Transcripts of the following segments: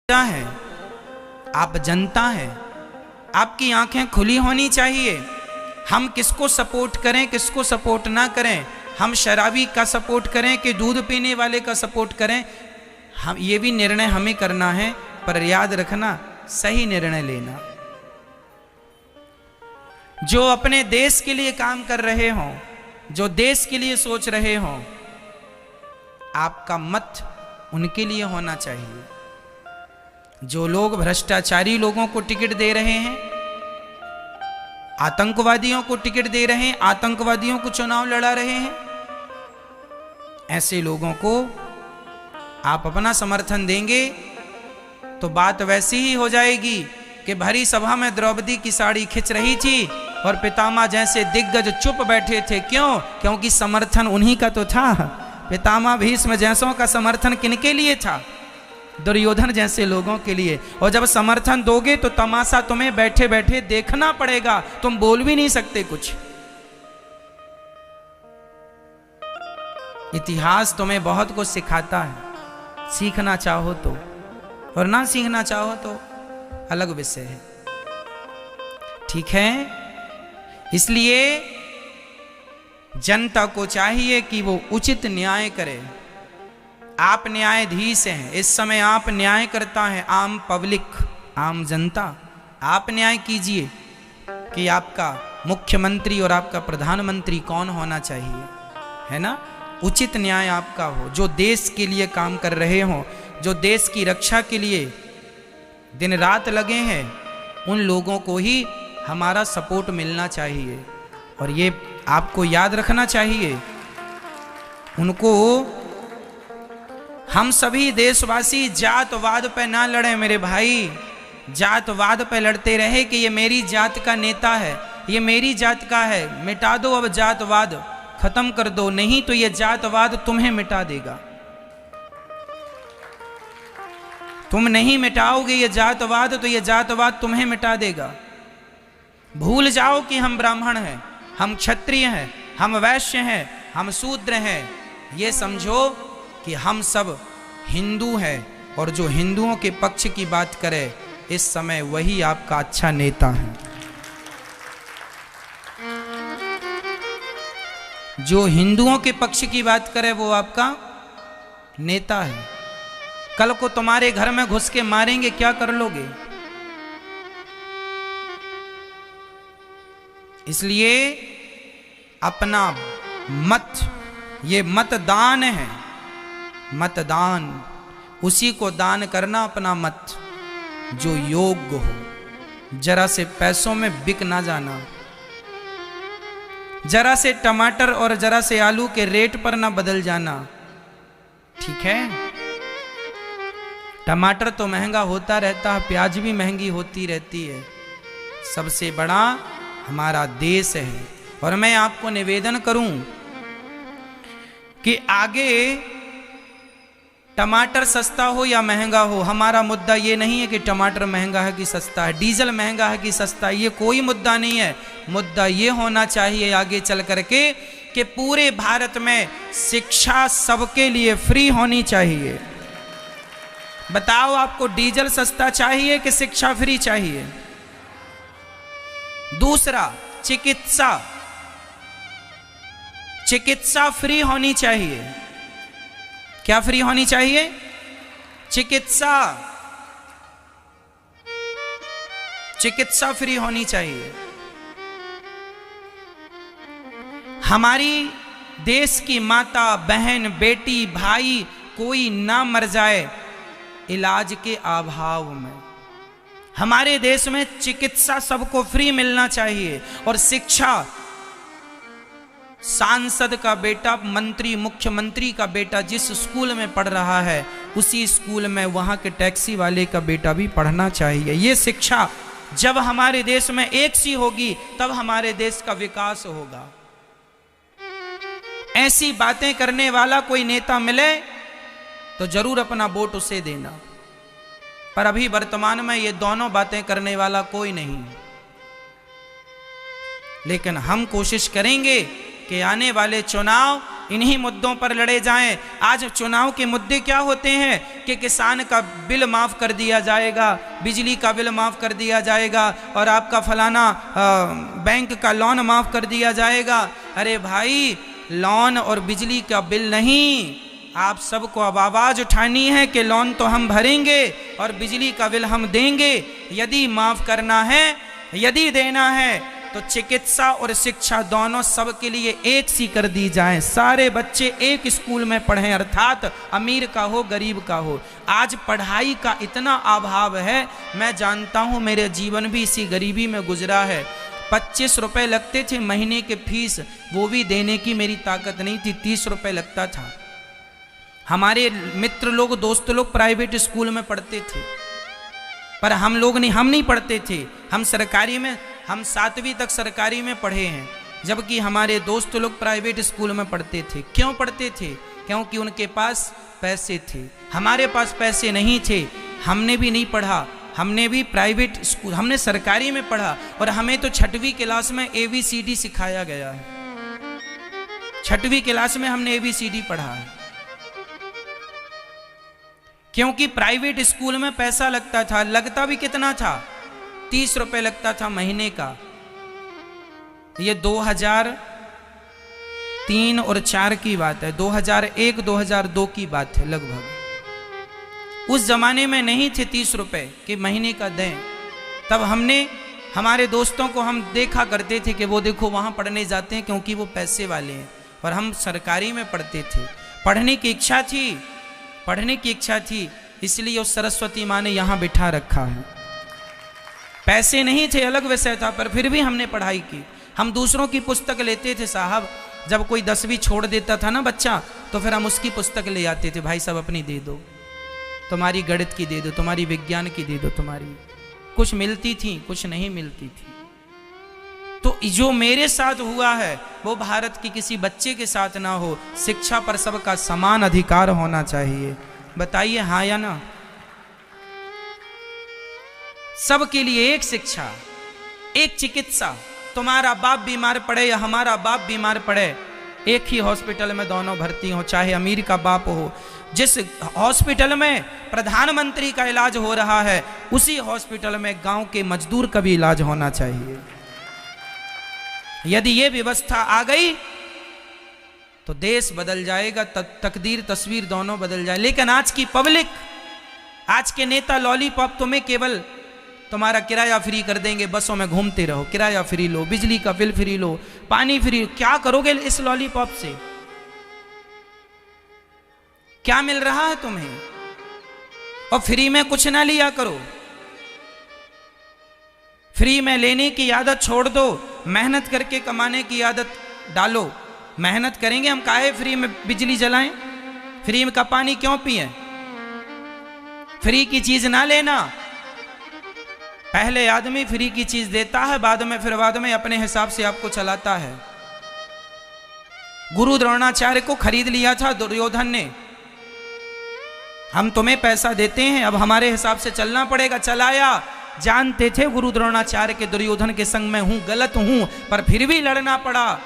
है, आप जनता हैं, आपकी आंखें खुली होनी चाहिए। हम किसको सपोर्ट करें, किसको सपोर्ट ना करें, हम शराबी का सपोर्ट करें कि दूध पीने वाले का सपोर्ट करें, हम ये भी निर्णय हमें करना है। पर याद रखना, सही निर्णय लेना। जो अपने देश के लिए काम कर रहे हों, जो देश के लिए सोच रहे हों, आपका मत उनके लिए होना चाहिए। जो लोग भ्रष्टाचारी लोगों को टिकट दे रहे हैं, आतंकवादियों को टिकट दे रहे हैं, आतंकवादियों को चुनाव लड़ा रहे हैं, ऐसे लोगों को आप अपना समर्थन देंगे तो बात वैसी ही हो जाएगी कि भरी सभा में द्रौपदी की साड़ी खिंच रही थी और पितामह जैसे दिग्गज चुप बैठे थे। क्यों? क्योंकि समर्थन उन्हीं का तो था। पितामह भीष्म जैसों का समर्थन किनके लिए था? दुर्योधन जैसे लोगों के लिए। और जब समर्थन दोगे तो तमाशा तुम्हें बैठे बैठे देखना पड़ेगा, तुम बोल भी नहीं सकते कुछ। इतिहास तुम्हें बहुत कुछ सिखाता है, सीखना चाहो तो, और ना सीखना चाहो तो अलग विषय है। ठीक है? इसलिए जनता को चाहिए कि वो उचित न्याय करे। आप न्यायाधीश हैं, इस समय आप न्याय करता है आम पब्लिक, आम जनता। आप न्याय कीजिए कि आपका मुख्यमंत्री और आपका प्रधानमंत्री कौन होना चाहिए, है ना? उचित न्याय आपका हो। जो देश के लिए काम कर रहे हों, जो देश की रक्षा के लिए दिन रात लगे हैं, उन लोगों को ही हमारा सपोर्ट मिलना चाहिए। और ये आपको याद रखना चाहिए, उनको हम सभी देशवासी जातवाद पे ना लड़े मेरे भाई। जातवाद पे लड़ते रहे कि ये मेरी जात का नेता है, ये मेरी जात का है, मिटा दो अब जातवाद, खत्म कर दो, नहीं तो ये जातवाद तुम्हें मिटा देगा। तुम नहीं मिटाओगे ये जातवाद तो ये जातवाद तुम्हें मिटा देगा। भूल जाओ कि हम ब्राह्मण हैं, हम क्षत्रिय हैं, हम वैश्य हैं, हम शूद्र हैं। ये समझो कि हम सब हिंदू हैं, और जो हिंदुओं के पक्ष की बात करे इस समय वही आपका अच्छा नेता है। जो हिंदुओं के पक्ष की बात करे वो आपका नेता है। कल को तुम्हारे घर में घुस के मारेंगे, क्या कर लोगे? इसलिए अपना मत, ये मतदान है, मतदान, उसी को दान करना अपना मत जो योग्य हो। जरा से पैसों में बिक ना जाना, जरा से टमाटर और जरा से आलू के रेट पर ना बदल जाना। ठीक है? टमाटर तो महंगा होता रहता है, प्याज भी महंगी होती रहती है। सबसे बड़ा हमारा देश है। और मैं आपको निवेदन करूं कि आगे टमाटर सस्ता हो या महंगा हो, हमारा मुद्दा ये नहीं है कि टमाटर महंगा है कि सस्ता है, डीजल महंगा है कि सस्ता है, ये कोई मुद्दा नहीं है। मुद्दा ये होना चाहिए आगे चल करके कि पूरे भारत में शिक्षा सबके लिए फ्री होनी चाहिए। बताओ, आपको डीजल सस्ता चाहिए कि शिक्षा फ्री चाहिए? दूसरा, चिकित्सा फ्री होनी चाहिए। क्या फ्री होनी चाहिए? चिकित्सा फ्री होनी चाहिए। हमारी देश की माता, बहन, बेटी, भाई कोई ना मर जाए इलाज के अभाव में। हमारे देश में चिकित्सा सबको फ्री मिलना चाहिए। और शिक्षा, सांसद का बेटा, मंत्री, मुख्यमंत्री का बेटा जिस स्कूल में पढ़ रहा है उसी स्कूल में वहां के टैक्सी वाले का बेटा भी पढ़ना चाहिए। ये शिक्षा जब हमारे देश में एक सी होगी तब हमारे देश का विकास होगा। ऐसी बातें करने वाला कोई नेता मिले तो जरूर अपना वोट उसे देना। पर अभी वर्तमान में ये दोनों बातें करने वाला कोई नहीं। लेकिन हम कोशिश करेंगे कि आने वाले चुनाव इन्हीं मुद्दों पर लड़े जाएं। आज चुनाव के मुद्दे क्या होते हैं कि किसान का बिल माफ़ कर दिया जाएगा, बिजली का बिल माफ़ कर दिया जाएगा, और आपका फलाना बैंक का लोन माफ़ कर दिया जाएगा। अरे भाई, लोन और बिजली का बिल नहीं, आप सबको अब आवाज़ उठानी है कि लोन तो हम भरेंगे और बिजली का बिल हम देंगे। यदि माफ़ करना है, यदि देना है, तो चिकित्सा और शिक्षा दोनों सबके लिए एक सी कर दी जाए। सारे बच्चे एक स्कूल में पढ़ें, अर्थात अमीर का हो गरीब का हो। आज पढ़ाई का इतना अभाव है, मैं जानता हूँ, मेरे जीवन भी इसी गरीबी में गुजरा है। 25 रुपए लगते थे महीने के फीस, वो भी देने की मेरी ताकत नहीं थी, 30 रुपए लगता था। हमारे मित्र लोग, दोस्त लोग प्राइवेट स्कूल में पढ़ते थे, पर हम लोग नहीं, हम नहीं पढ़ते थे। हम सरकारी में, हम 7वीं तक सरकारी में पढ़े हैं, जबकि हमारे दोस्त लोग प्राइवेट स्कूल में पढ़ते थे। क्यों पढ़ते थे? क्योंकि उनके पास पैसे थे, हमारे पास पैसे नहीं थे। हमने भी नहीं पढ़ा, हमने भी प्राइवेट स्कूल, हमने सरकारी में पढ़ा, और हमें तो 6वीं क्लास में ABCD सिखाया गया है। 6वीं क्लास में हमने ABCD पढ़ा है, क्योंकि प्राइवेट स्कूल में पैसा लगता था। लगता भी कितना था? 30 रुपए लगता था महीने का। ये 2003 और 4 की बात है, 2001-2002 की बात है लगभग। उस जमाने में नहीं थे 30 रुपए कि महीने का दें। तब हमने, हमारे दोस्तों को हम देखा करते थे कि वो देखो वहाँ पढ़ने जाते हैं क्योंकि वो पैसे वाले हैं, और हम सरकारी में पढ़ते थे। पढ़ने की इच्छा थी, पढ़ने की इच्छा थी, इसलिए उस सरस्वती माँ ने यहाँ बिठा रखा है। पैसे नहीं थे, अलग विषय था, पर फिर भी हमने पढ़ाई की। हम दूसरों की पुस्तक लेते थे साहब, जब कोई 10वीं छोड़ देता था ना बच्चा, तो फिर हम उसकी पुस्तक ले आते थे। भाई साहब अपनी दे दो, तुम्हारी गणित की दे दो, तुम्हारी विज्ञान की दे दो, तुम्हारी। कुछ मिलती थी, कुछ नहीं मिलती थी। तो जो मेरे साथ हुआ है वो भारत की किसी बच्चे के साथ ना हो। शिक्षा पर सबका समान अधिकार होना चाहिए। बताइए हाँ या ना? सबके लिए एक शिक्षा, एक चिकित्सा। तुम्हारा बाप बीमार पड़े या हमारा बाप बीमार पड़े, एक ही हॉस्पिटल में दोनों भर्ती हो, चाहे अमीर का बाप हो। जिस हॉस्पिटल में प्रधानमंत्री का इलाज हो रहा है, उसी हॉस्पिटल में गांव के मजदूर का भी इलाज होना चाहिए। यदि ये व्यवस्था आ गई तो देश बदल जाएगा, तकदीर तस्वीर दोनों बदल जाए। लेकिन आज की पब्लिक, आज के नेता लॉलीपॉप तुम्हें केवल तुम्हारा किराया फ्री कर देंगे, बसों में घूमते रहो, किराया फ्री लो, बिजली का बिल फ्री लो, पानी फ्री। क्या करोगे इस लॉलीपॉप से? क्या मिल रहा है तुम्हें? और फ्री में कुछ ना लिया करो, फ्री में लेने की आदत छोड़ दो, मेहनत करके कमाने की आदत डालो। मेहनत करेंगे हम, काहे फ्री में बिजली जलाएं, फ्री का पानी क्यों पिएं? फ्री की चीज ना लेना। पहले आदमी फ्री की चीज देता है, बाद में अपने हिसाब से आपको चलाता है। गुरु द्रोणाचार्य को खरीद लिया था दुर्योधन ने। हम तुम्हें पैसा देते हैं, अब हमारे हिसाब से चलना पड़ेगा। चलाया, जानते थे गुरु द्रोणाचार्य के दुर्योधन के संग में हूं, गलत हूं, पर फिर भी लड़ना पड़ा।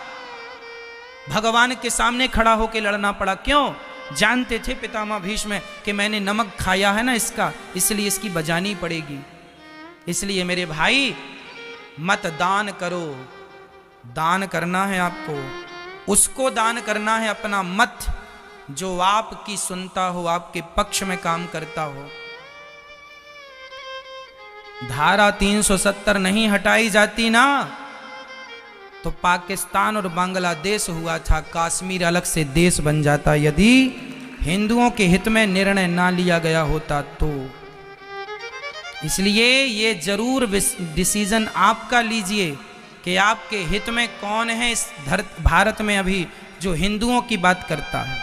भगवान के सामने खड़ा होकर लड़ना पड़ा। क्यों? जानते थे पितामह भीष्म कि मैंने नमक खाया है ना इसका, इसलिए इसकी बजानी पड़ेगी। इसलिए मेरे भाई, मत दान करो। दान करना है आपको, उसको दान करना है अपना मत, जो आपकी सुनता हो, आपके पक्ष में काम करता हो। धारा 370 नहीं हटाई जाती ना, तो पाकिस्तान और बांग्लादेश हुआ था, कश्मीर अलग से देश बन जाता, यदि हिंदुओं के हित में निर्णय ना लिया गया होता तो। इसलिए ये जरूर डिसीजन आपका लीजिए कि आपके हित में कौन है इस भारत में अभी जो हिंदुओं की बात करता है।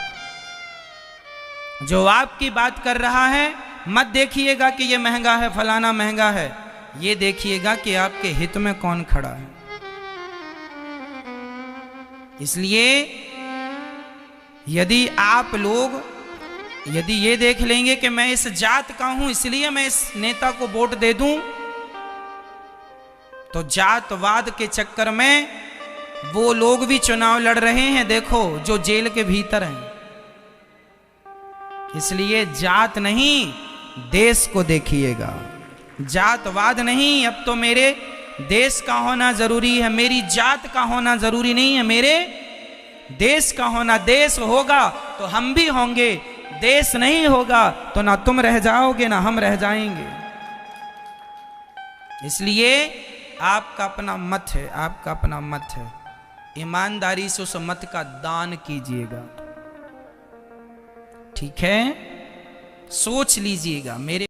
जो आपकी बात कर रहा है, मत देखिएगा कि ये महंगा है, फलाना महंगा है, ये देखिएगा कि आपके हित में कौन खड़ा है। इसलिए यदि आप लोग यदि ये देख लेंगे कि मैं इस जात का हूं इसलिए मैं इस नेता को वोट दे दूं, तो जातवाद के चक्कर में वो लोग भी चुनाव लड़ रहे हैं, देखो, जो जेल के भीतर हैं। इसलिए जात नहीं, देश को देखिएगा, जातवाद नहीं। अब तो मेरे देश का होना जरूरी है, मेरी जात का होना जरूरी नहीं है, मेरे देश का होना। देश होगा तो हम भी होंगे, देश नहीं होगा तो ना तुम रह जाओगे ना हम रह जाएंगे। इसलिए आपका अपना मत है, आपका अपना मत है, ईमानदारी से उस मत का दान कीजिएगा, ठीक है? सोच लीजिएगा। मेरे